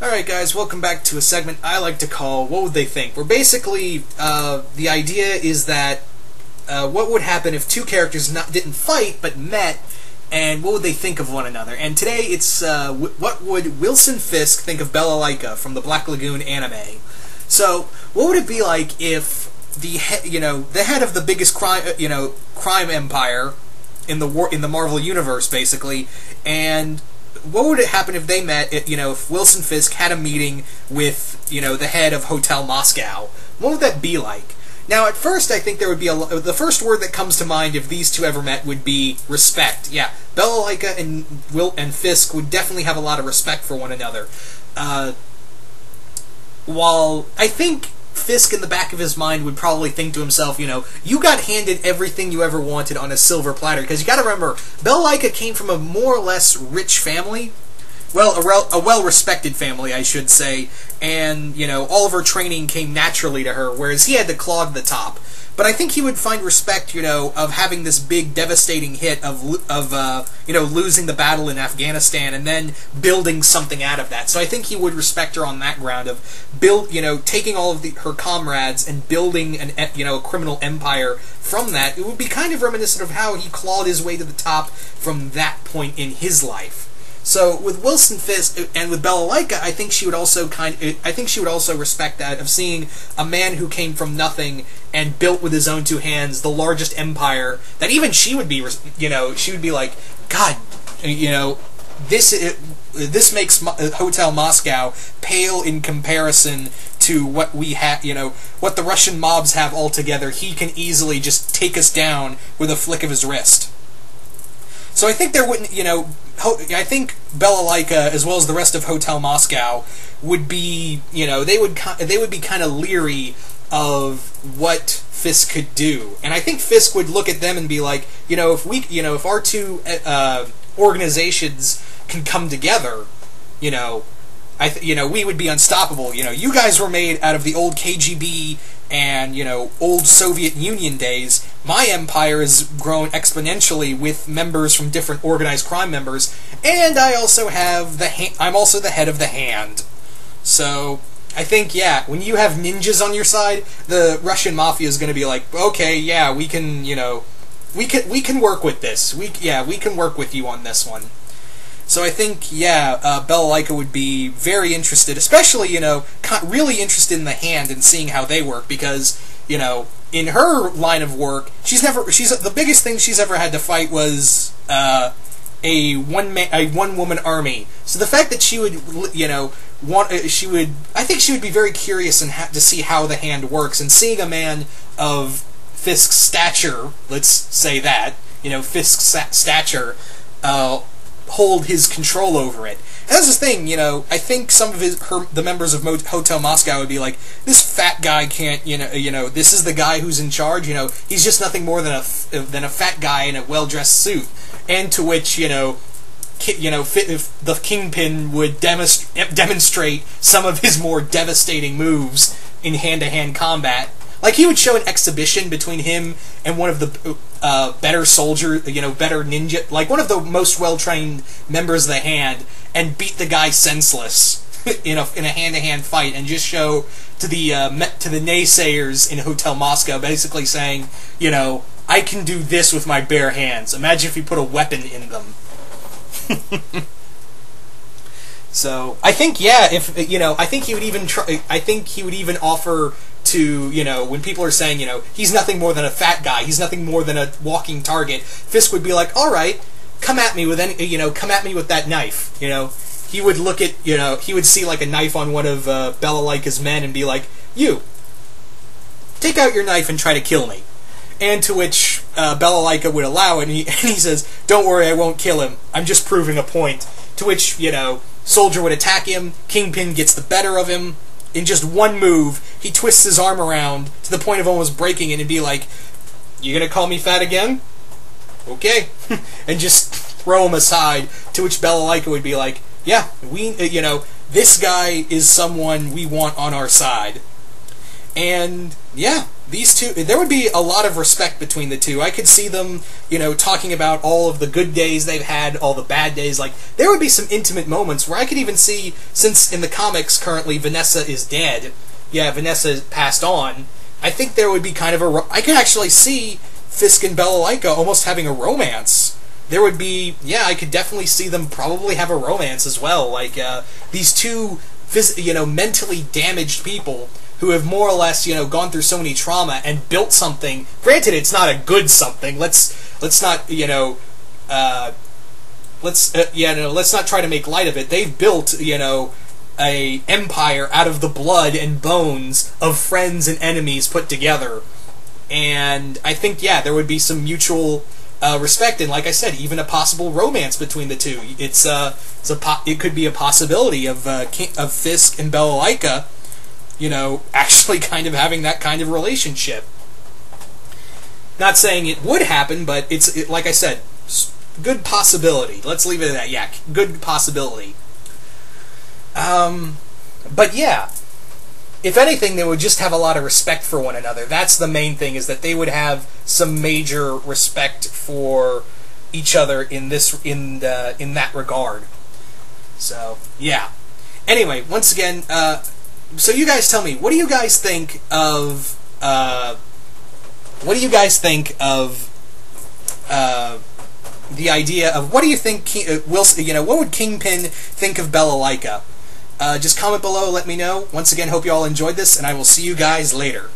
Alright guys, welcome back to a segment I like to call What Would They Think? Where basically, the idea is that, what would happen if two characters didn't fight, but met, and what would they think of one another? And today it's, what would Wilson Fisk think of Balalaika from the Black Lagoon anime? So, what would it be like if the head of the biggest crime empire in the Marvel universe, basically, and what would it happen if they met, if Wilson Fisk had a meeting with, the head of Hotel Moscow? What would that be like? Now, at first, I think there would be the first word that comes to mind if these two ever met would be respect. Yeah, Balalaika and Fisk would definitely have a lot of respect for one another. While I think Fisk in the back of his mind would probably think to himself, you got handed everything you ever wanted on a silver platter, because you gotta remember, Balalaika came from a more or less rich family, well, a well-respected family, I should say, and, all of her training came naturally to her, whereas he had to clog the top. But I think he would find respect, of having this big, devastating hit of losing the battle in Afghanistan and then building something out of that. So I think he would respect her on that ground of taking all of her comrades and building a criminal empire from that. It would be kind of reminiscent of how he clawed his way to the top from that point in his life. So with Wilson Fisk and with Balalaika, I think she would also respect that, of seeing a man who came from nothing and built with his own two hands the largest empire that even she would be, she would be like, God, this makes Hotel Moscow pale in comparison to what we have, what the Russian mobs have altogether. He can easily just take us down with a flick of his wrist. So I think there wouldn't, I think Balalaika, as well as the rest of Hotel Moscow, would be, they would be kind of leery of what Fisk could do, and I think Fisk would look at them and be like, if our two organizations can come together, we would be unstoppable. You guys were made out of the old KGB and, old Soviet Union days. My empire has grown exponentially with members from different organized crime members, and I also have I'm also the head of the Hand. So I think, yeah, when you have ninjas on your side, the Russian mafia is going to be like, okay, yeah, we can, we can work with this. We can work with you on this one. So I think, yeah, Balalaika would be very interested, especially, really interested in the Hand and seeing how they work, because, in her line of work, the biggest thing she's ever had to fight was a one-woman army. So the fact that she would, I think she would be very curious to see how the Hand works, and seeing a man of Fisk's stature, let's say that, Fisk's stature, hold his control over it. And that's the thing, I think some of the members of Hotel Moscow would be like, this fat guy can't, this is the guy who's in charge, he's just nothing more than a fat guy in a well-dressed suit. And to which, the Kingpin would demonstrate some of his more devastating moves in hand-to-hand combat. Like, he would show an exhibition between him and one of the better ninja, like one of the most well-trained members of the Hand, and beat the guy senseless in a hand-to-hand fight, and just show to the naysayers in Hotel Moscow, basically saying, I can do this with my bare hands. Imagine if you put a weapon in them. So I think, yeah, I think he would even I think he would even offer to, when people are saying, he's nothing more than a fat guy, he's nothing more than a walking target, Fisk would be like, all right, come at me with that knife, He would look at, he would see like a knife on one of Balalaika's men and be like, you, take out your knife and try to kill me. And to which Balalaika would allow it, and he says, don't worry, I won't kill him, I'm just proving a point. To which, Soldier would attack him, Kingpin gets the better of him. In just one move, he twists his arm around to the point of almost breaking it and be like, you gonna call me fat again? Okay. And just throw him aside, to which Balalaika would be like, yeah, this guy is someone we want on our side. And yeah, these two, there would be a lot of respect between the two. I could see them, you know, talking about all of the good days they've had, all the bad days. Like, there would be some intimate moments where I could even see, since in the comics currently Vanessa is dead, yeah, Vanessa passed on, I think there would be kind of I could actually see Fisk and Balalaika almost having a romance. There would be, yeah, I could definitely see them probably have a romance as well. Like, these two, you know, mentally damaged people who have more or less, you know, gone through so many trauma and built something. Granted, it's not a good something. Let's not, you know, let's not try to make light of it. They've built, you know, a empire out of the blood and bones of friends and enemies put together. And I think, yeah, there would be some mutual respect, and like I said, even a possible romance between the two. It could be a possibility of Fisk and Balalaika, you know, actually kind of having that kind of relationship. Not saying it would happen, but it's like I said, good possibility. Let's leave it at that. Yeah, good possibility. But yeah, if anything, they would just have a lot of respect for one another. That's the main thing, is that they would have some major respect for each other in that regard. So yeah. Anyway, once again, so you guys tell me, what do you guys think of the idea of, what do you think Wilson, you know, what would Kingpin think of Balalaika? Just comment below, let me know. Once again, hope you all enjoyed this, and I will see you guys later.